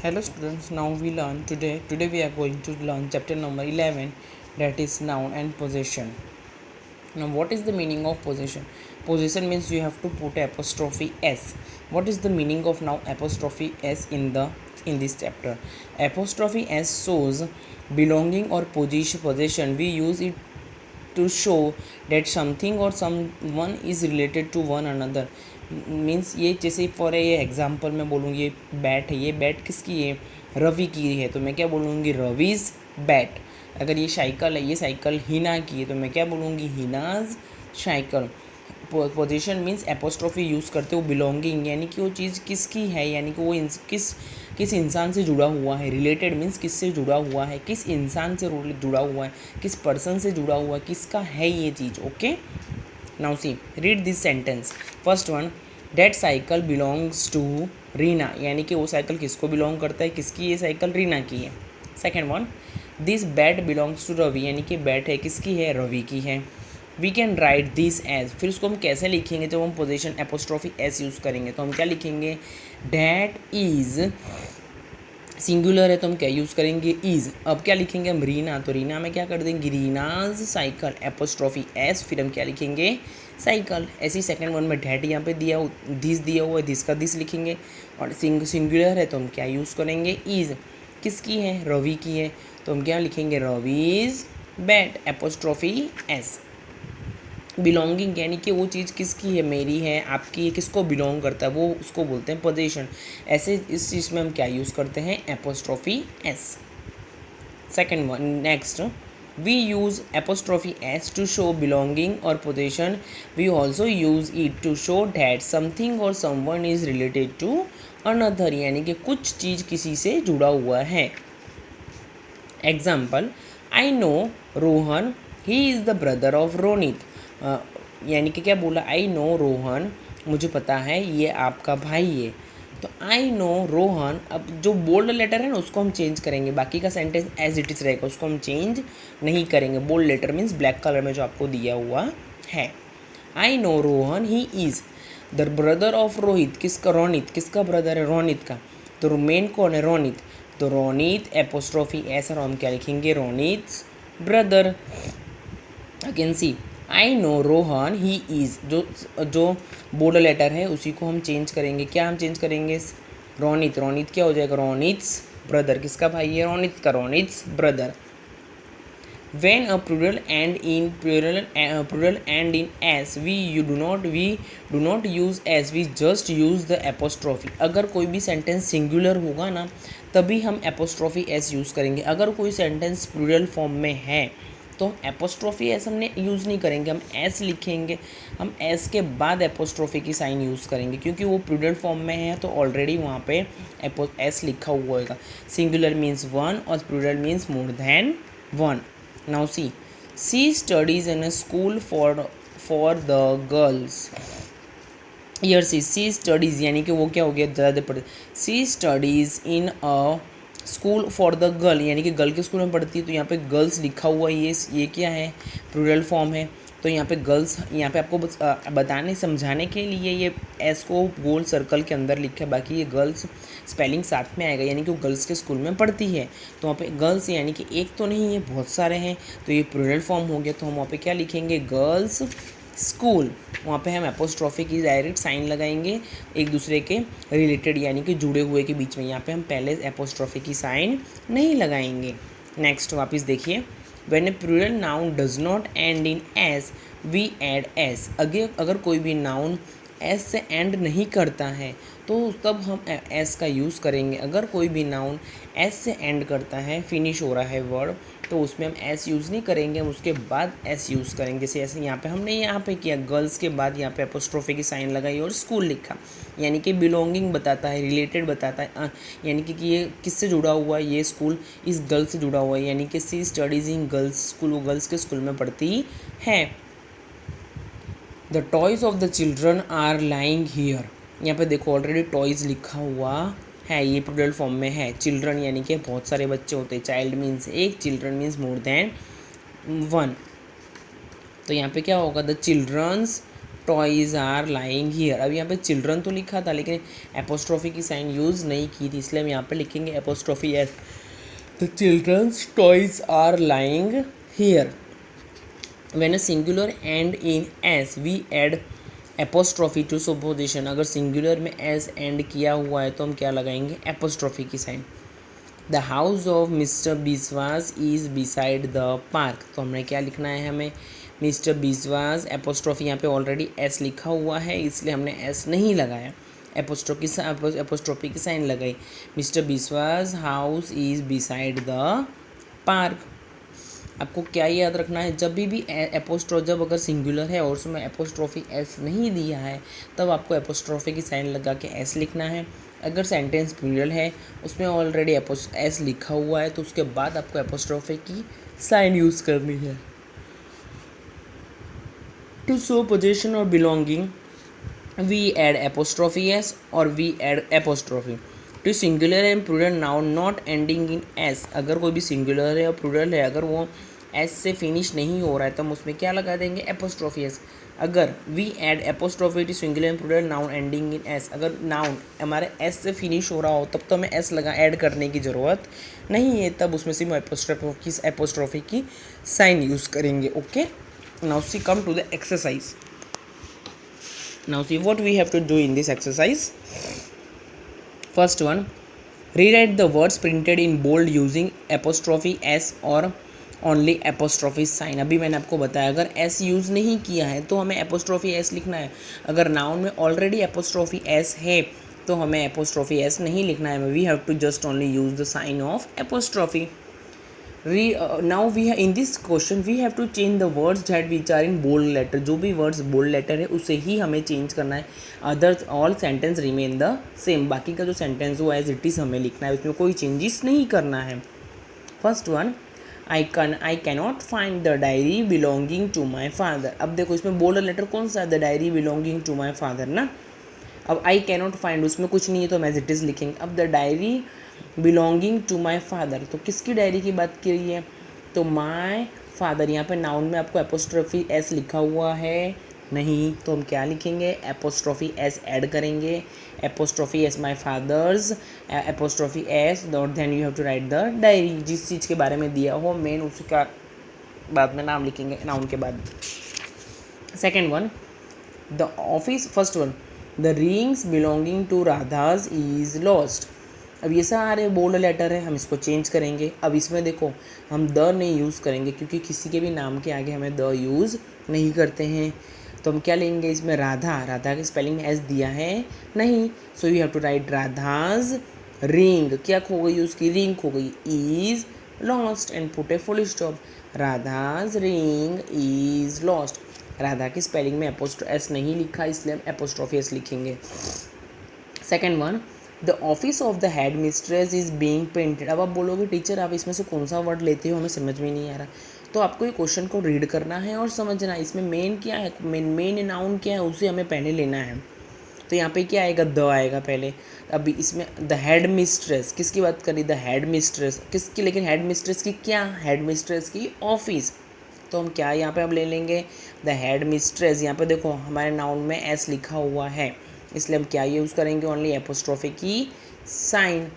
Hello students, now we learn today we are going to learn chapter number 11, that is noun and possession. Now what is the meaning of possession? Possession means you have to put apostrophe s. What is the meaning of now apostrophe s in this chapter? Apostrophe s shows belonging or possession. We use it to show that something or someone is related to one another. Means ये जैसे for ये example मैं बोलूँगी ये bat है, ये bat किसकी है? रवि की है, तो मैं क्या बोलूँगी? रवीज बैट. अगर ये साइकिल है, ये साइकिल हिना की है, तो मैं क्या बोलूँगी? Hina's cycle. Position means apostrophe use करते हो बिलोंगिंग, यानी कि वो चीज़ किसकी है, यानी कि वो किस इंसान से जुड़ा हुआ है. रिलेटेड मीन्स किससे जुड़ा हुआ है, किस इंसान से जुड़ा हुआ है, किस पर्सन से जुड़ा हुआ है, किसका है ये चीज़. Okay, now see read this sentence. First one, that cycle belongs to Reena, यानी कि वो साइकिल किसको बिलोंग करता है, किसकी ये साइकिल? रीना की है. Second one, this bat belongs to Ravi, यानी कि बैट है किसकी है? रवि की है. We can write this as, फिर उसको हम कैसे लिखेंगे? जब हम पोजीशन एपोस्ट्रोफी एस यूज़ करेंगे तो हम क्या लिखेंगे? डैट इज़ सिंगुलर है तो हम क्या यूज़ करेंगे? इज़. अब क्या लिखेंगे हम? रीना, तो रीना में क्या कर देंगे? रीनाज साइकिल एपोस्ट्रोफी एस, फिर हम क्या लिखेंगे? साइकिल. ऐसी सेकंड वन में डैट यहाँ पे दिस दिया हुआ है, दिस का दिस लिखेंगे. और सिंगुलर है तो हम क्या यूज़ करेंगे? इज़. किसकी है? रवि की है, तो हम क्या लिखेंगे? Ravi's bat apostrophe S. Belonging यानी कि वो चीज़ किसकी है? मेरी है, आपकी है, किसको बिलोंग करता है वो, उसको बोलते हैं पोजीशन. ऐसे इस चीज़ में हम क्या यूज़ करते हैं? Apostrophe s. Second one, next, we use apostrophe s to show belonging और possession. We also use it to show that something और someone is related to another, यानी कि कुछ चीज़ किसी से जुड़ा हुआ है. Example, I know Rohan, he is the brother of Ronit. यानी कि क्या बोला? आई नो रोहन, मुझे पता है ये आपका भाई है. तो आई नो रोहन, अब जो बोल्ड लेटर है ना उसको हम चेंज करेंगे, बाकी का सेंटेंस एज इट इज़ रहेगा, उसको हम चेंज नहीं करेंगे. Bold letter means black colour में जो आपको दिया हुआ है. I know Rohan he is the brother of Rohit, किसका? रोनित. किसका ब्रदर है? रोनित का. तो मेन कौन है? रोनित. तो रोनित एपोस्ट्रोफी एस, और हम क्या लिखेंगे? Ronit brother. Again see, I know Rohan he is, जो बोल्ड लेटर है उसी को हम चेंज करेंगे. क्या हम चेंज करेंगे? रोनित. रोनित क्या हो जाएगा? रोनित्स ब्रदर. किसका भाई है? रोनित का. रोनित्स brother. When a plural end in s, we do not use s, we just use the apostrophe. अगर कोई भी सेंटेंस सिंगुलर होगा ना तभी हम एपोस्ट्रोफी एस यूज़ करेंगे. अगर कोई सेंटेंस प्लूरल फॉर्म में है तो हम एपोस्ट्रोफी एस हमने यूज़ नहीं करेंगे, हम एस लिखेंगे. हम एस के बाद एपोस्ट्रोफी की साइन यूज़ करेंगे, क्योंकि वो प्लूरल फॉर्म में है तो ऑलरेडी वहाँ पे एस लिखा हुआ होगा. सिंगुलर मीन्स वन और plural means more than one. Now see, she studies in a school for the girls. Here she studies, यानी कि वो क्या हो गया? ज़्यादा पढ़ते. She studies in a school for the girl, यानी कि गर्ल के स्कूल में पढ़ती है, तो यहाँ पे गर्ल्स लिखा हुआ है. ये क्या है? प्लूरल फॉर्म है. तो यहाँ पे गर्ल्स, यहाँ पे आपको बताने समझाने के लिए ये एस को गोल सर्कल के अंदर लिखा है, बाकी ये गर्ल्स स्पेलिंग साथ में आएगा, यानी कि वो गर्ल्स के स्कूल में पढ़ती है. तो वहाँ पे गर्ल्स यानी कि एक तो नहीं है, बहुत सारे हैं, तो ये प्लूरल फॉर्म हो गया. तो हम वहाँ पे क्या लिखेंगे? Girls school. वहाँ पे हम एपोस्ट्रोफी की डायरेक्ट साइन लगाएंगे एक दूसरे के रिलेटेड, यानी कि जुड़े हुए के बीच में. यहाँ पे हम पहले एपोस्ट्रोफी की साइन नहीं लगाएंगे. नेक्स्ट वापस देखिए, when a plural noun does not end in s, we add s. अगर कोई भी नाउन s से एंड नहीं करता है तो तब हम s का यूज़ करेंगे. अगर कोई भी नाउन s से एंड करता है, फिनिश हो रहा है वर्ड, तो उसमें हम s यूज़ नहीं करेंगे, हम उसके बाद s यूज़ करेंगे. जैसे ऐसे यहाँ पे हमने यहाँ पे किया, गर्ल्स के बाद यहाँ पे एपोस्ट्रोफी की साइन लगाई और स्कूल लिखा, यानी कि बिलोंगिंग बताता है, रिलेटेड बताता है, यानी कि ये किससे जुड़ा हुआ है? ये स्कूल इस गर्ल से जुड़ा हुआ है, यानी कि she studies in girls school, वो गर्ल्स के स्कूल में पढ़ती है. The toys of the children are lying here. यहाँ पे देखो ऑलरेडी टॉयज़ लिखा हुआ है, ये प्लूरल फॉर्म में है. चिल्ड्रन यानी कि बहुत सारे बच्चे होते हैं, चाइल्ड मीन्स एक, children means more than one. तो यहाँ पे क्या होगा? The children's toys are lying here. अब यहाँ पे चिल्ड्रन तो लिखा था लेकिन एपोस्ट्रॉफी की साइन यूज़ नहीं की थी, इसलिए हम यहाँ पे लिखेंगे apostrophe s. The children's toys are lying here. When a singular end in s we add apostrophe to supposition. अगर सिंगुलर में एस एंड किया हुआ है तो हम क्या लगाएंगे, एपोस्ट्रॉफी की sign. The house of mister Biswas is beside the park. तो हमने क्या लिखना है, हमें मिस्टर बिस्वास एपोस्ट्रॉफी, यहाँ पे ऑलरेडी एस लिखा हुआ है इसलिए हमने एस नहीं लगाया, एपोस्ट्रॉफी की साइन लगाई। Mister Biswas house is beside the park. आपको क्या याद रखना है, जब भी जब अगर सिंगुलर है और उसमें एपोस्ट्रॉफी एस नहीं दिया है तब आपको एपोस्ट्रॉफी की साइन लगा के एस लिखना है। अगर सेंटेंस प्लूरल है उसमें ऑलरेडी एस लिखा हुआ है तो उसके बाद आपको एपोस्ट्रॉफी की साइन यूज़ करनी है। टू शो पोजीशन और belonging we add apostrophe s और we add apostrophe. To singular and plural noun not ending in S. अगर कोई भी सिंगुलर है और प्लूरल है, अगर वो एस से फिनिश नहीं हो रहा है तो हम उसमें क्या लगा देंगे, एपोस्ट्रॉफी एस। अगर we add apostrophe to singular and plural noun ending in S, अगर नाउन हमारे एस से फिनिश हो रहा हो तब तो हमें एस लगा ऐड करने की ज़रूरत नहीं है, तब उसमें से एपोस्ट्रॉफी की साइन यूज़ करेंगे। Okay, now see come to the exercise. Now see what we have to do in this exercise. First one, rewrite the words printed in bold using apostrophe s or only apostrophe sign. अभी मैंने आपको बताया अगर s use नहीं किया है तो हमें apostrophe s लिखना है। अगर नाउन में ऑलरेडी apostrophe s है तो हमें apostrophe s नहीं लिखना है, we have to just only use the sign of apostrophe. Now we have in this question we have to change the words that which are in bold letter. जो भी words bold letter है उसे ही हमें change करना है, other all sentence remain the same. बाकी का जो सेंटेंस वो एज इट इज़ हमें लिखना है, उसमें कोई चेंजेस नहीं करना है। First one, I can not find the diary belonging to my father. अब देखो इसमें बोल्ड लेटर कौन सा है, the diary belonging to my father ना। अब आई कैन नॉट फाइंड उसमें कुछ नहीं है तो हम एज इट इज़ लिखेंगे। अब the diary belonging to my father, तो किसकी डायरी की बात की रही है, तो माई फादर। यहाँ पे नाउन में आपको एपोस्ट्रोफी एस लिखा हुआ है नहीं, तो हम क्या लिखेंगे, एपोस्ट्रोफी एस ऐड करेंगे। Apostrophe S my father's, apostrophe S dot, then you have to write the diary. जिस चीज़ के बारे में दिया हो मेन उसका बाद में नाम लिखेंगे नाउन के बाद। Second one, the office. First one, the rings belonging to Radha's is lost. अब ये सारे बोल्ड लेटर है, हम इसको चेंज करेंगे। अब इसमें देखो हम द नहीं यूज़ करेंगे क्योंकि किसी के भी नाम के आगे हमें द यूज़ नहीं करते हैं, तो हम क्या लेंगे इसमें, राधा की स्पेलिंग में एस दिया है नहीं, so you have to write Radha's ring. क्या खो गई, उसकी रिंग खो गई, is lost and put a full stop. Radha's ring is lost. Radha की स्पेलिंग में एस नहीं लिखा इसलिए हम एपोस्ट्रोफी एस लिखेंगे। Second one, the office of the headmistress is being painted. अब आप बोलोगे टीचर आप इसमें से कौन सा वर्ड लेते हो, हमें समझ में नहीं आ रहा, तो आपको ये क्वेश्चन को रीड करना है और समझना है इसमें मेन क्या है, मेन नाउन क्या है उसे हमें पहले लेना है। तो यहाँ पे क्या आएगा, द आएगा पहले। अभी इसमें द हेड मिस्ट्रेस किसकी बात करी, द हेड मिस्ट्रेस किसकी, लेकिन हेड मिस्ट्रेस की क्या, हेड मिस्ट्रेस की ऑफिस, तो हम क्या यहाँ पे अब ले लेंगे, द हेड मिस्ट्रेस। यहाँ पे देखो हमारे नाउन में एस लिखा हुआ है इसलिए हम क्या यूज़ करेंगे, ओनली एपोस्ट्रोफी की sign.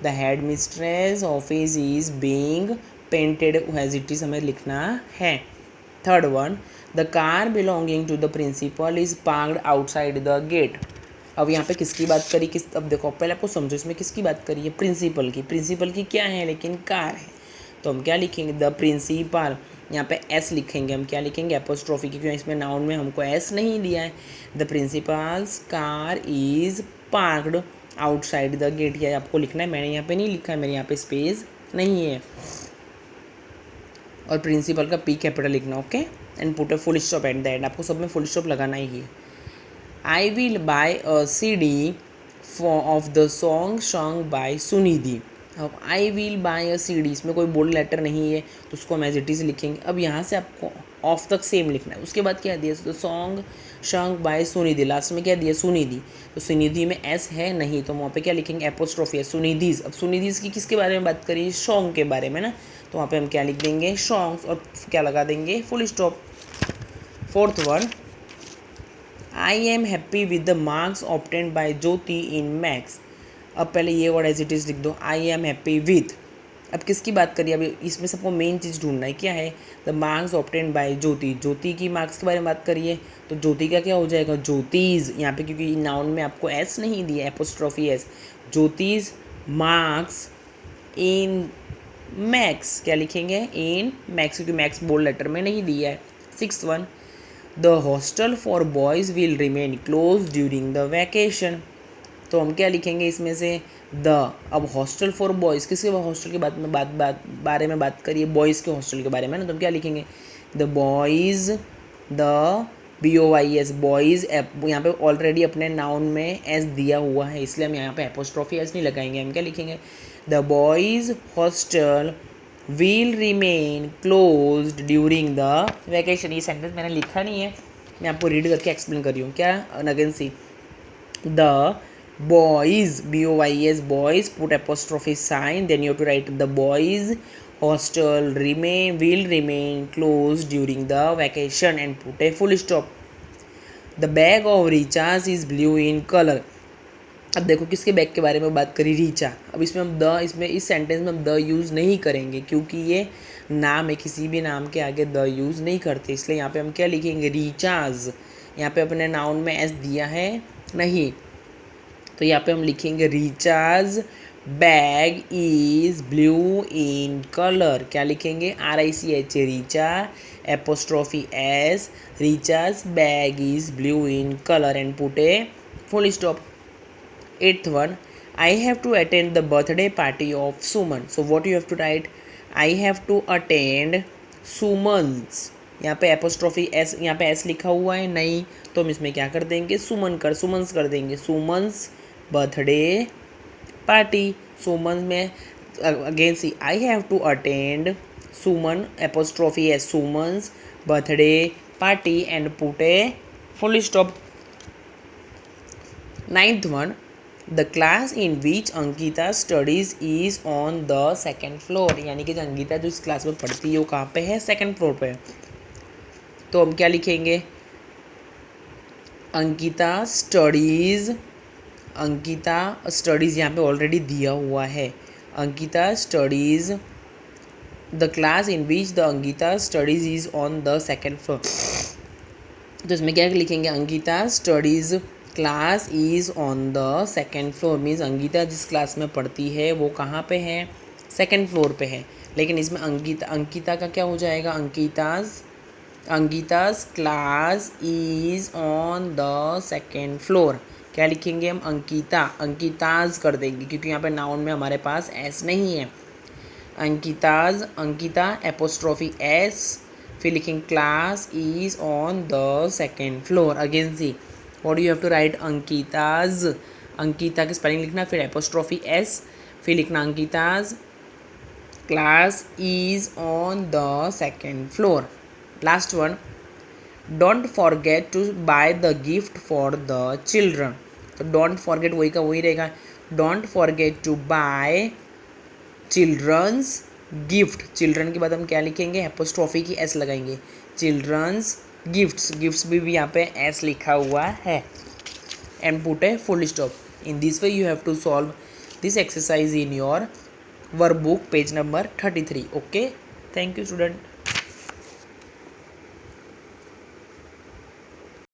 The headmistress office is being painted as it is हमें लिखना है। Third one, the car belonging to the principal is parked outside the gate. अब यहाँ पे किसकी बात करी, अब देखो पहले आपको समझो इसमें किसकी बात करी है, प्रिंसिपल की। प्रिंसिपल की क्या है, लेकिन कार है, तो हम क्या लिखेंगे, द प्रिंसिपल। यहाँ पे एस लिखेंगे, हम क्या लिखेंगे, एपोस्ट्रोफी, क्योंकि इसमें नाउन में हमको एस नहीं दिया है। The principal's car is parked outside the gate, ये आपको लिखना है, मैंने यहाँ पे नहीं लिखा है, मेरे यहाँ पे स्पेस नहीं है। और प्रिंसिपल का पी कैपिटल लिखना, okay, and put a full stop at the end, आपको सब में फुल स्टॉप लगाना ही है। I will buy a CD of the song song by Sunidhi. अब I will buy a CD, इसमें कोई बोल्ड लेटर नहीं है तो उसको हम एज इट इज़ लिखेंगे। अब यहाँ से आपको ऑफ तक सेम लिखना है, उसके बाद क्या दिया, तो song song by Sunidhi, last में क्या दिया, सुनिधि, तो सुनिधि में एस है नहीं तो वहाँ पे क्या लिखेंगे, एपोस्ट्रोफी है, सुनिधिज। अब सुनिधिज की किसके बारे में बात करिए, सॉन्ग के बारे में ना, तो वहाँ पे हम क्या लिख देंगे, सॉन्ग्स, और क्या लगा देंगे, full stop. Fourth one, I am happy with the marks obtained by Jyoti in maths. अब पहले ये वर्ड एज इट इज़ लिख दो, आई एम हैप्पी विद। अब किसकी बात करिए, अभी इसमें सबको मेन चीज़ ढूंढना है, क्या है, द मार्क्स ऑब्टेन्ड बाय ज्योति, ज्योति की मार्क्स के बारे में बात करिए, तो ज्योति का क्या हो जाएगा, ज्योतिज, यहाँ पे क्योंकि नाउन में आपको एस नहीं दिया, apostrophe s, Jyoti's marks in maths, क्या लिखेंगे, इन मैक्स, क्योंकि मैक्स बोल्ड लेटर में नहीं दिया है। 6th one, the hostel for boys will remain close during the vacation, तो हम क्या लिखेंगे इसमें से, द। अब हॉस्टल फॉर बॉयज़, किसके हॉस्टल के बारे में बात करिए, बॉयज़ के हॉस्टल के बारे में ना, तो हम क्या लिखेंगे, the boys, the BOYS boys, यहाँ पे ऑलरेडी अपने नाउन में एस दिया हुआ है, इसलिए हम यहाँ पे एपोस्ट्रॉफी एस नहीं लगाएंगे, हम क्या लिखेंगे, the boys hostel will remain closed during the vacation. ये सेंटेंस मैंने लिखा नहीं है, मैं आपको रीड करके एक्सप्लेन कर रही हूँ, क्या, again see, the boys, BOYS boys, put apostrophe sign, then you have to write the boys hostel will remain closed during the vacation and put a full stop. The bag of Richa's is blue in color. अब देखो किसके bag के बारे में बात करी, रीचा। अब इसमें हम द, इसमें इस सेंटेंस में हम द यूज़ नहीं करेंगे, क्योंकि ये नाम है, किसी भी नाम के आगे द यूज़ नहीं करते, इसलिए यहाँ पे हम क्या लिखेंगे, रीचाज। यहाँ पे अपने नाउन में एस दिया है नहीं, तो यहाँ पे हम लिखेंगे Richa's bag is blue in colour, क्या लिखेंगे, RICH, Richa apostrophe s, Richa's bag is blue in colour and put a full stop. 8th one, I have to attend the birthday party of Suman, so what you have to write, I have to attend Suman's, यहाँ पे apostrophe S, यहाँ पे S लिखा हुआ है नहीं, तो हम इसमें क्या कर देंगे, सुमन्स कर देंगे, सुमन्स बर्थडे पार्टी। सुमन में again see, I have to attend Suman apostrophe s, Suman's birthday party and put a full stop. 9th one, the class in which Ankita studies is on the 2nd floor, यानी कि जो अंकिता जो इस क्लास में पढ़ती है वो कहाँ पे है, 2nd फ्लोर पे है, तो हम क्या लिखेंगे, अंकिता स्टडीज यहाँ पे ऑलरेडी दिया हुआ है, Ankita studies, the class in which the Ankita studies is on the 2nd floor, तो इसमें क्या लिखेंगे, Ankita studies class is on the 2nd floor, means Ankita जिस क्लास में पढ़ती है वो कहाँ पे है, 2nd फ्लोर पे है, लेकिन इसमें अंकिता का क्या हो जाएगा, Ankita's class is on the 2nd floor, क्या लिखेंगे हम, अंकिताज कर देंगे, क्योंकि यहाँ पे नाउन में हमारे पास एस नहीं है, अंकिता एपोस्ट्रॉफी एस, फिर लिखेंगे class is on the 2nd floor. Again see, what you have to write, Ankita's, Ankita की स्पेलिंग लिखना, फिर एपोस्ट्रॉफी एस, फिर लिखना Ankita's class is on the 2nd floor. Last one, don't forget to buy the gift for the children, तो don't forget वही का वही रहेगा, don't forget to buy children's gift, children के बाद हम क्या लिखेंगे, एपोस्ट्रॉफी की एस लगाएंगे, चिल्ड्रंस गिफ्ट्स भी यहाँ पे एस लिखा हुआ है and put a full stop. In this way you have to solve this exercise in your workbook page number 33। Okay, thank you student.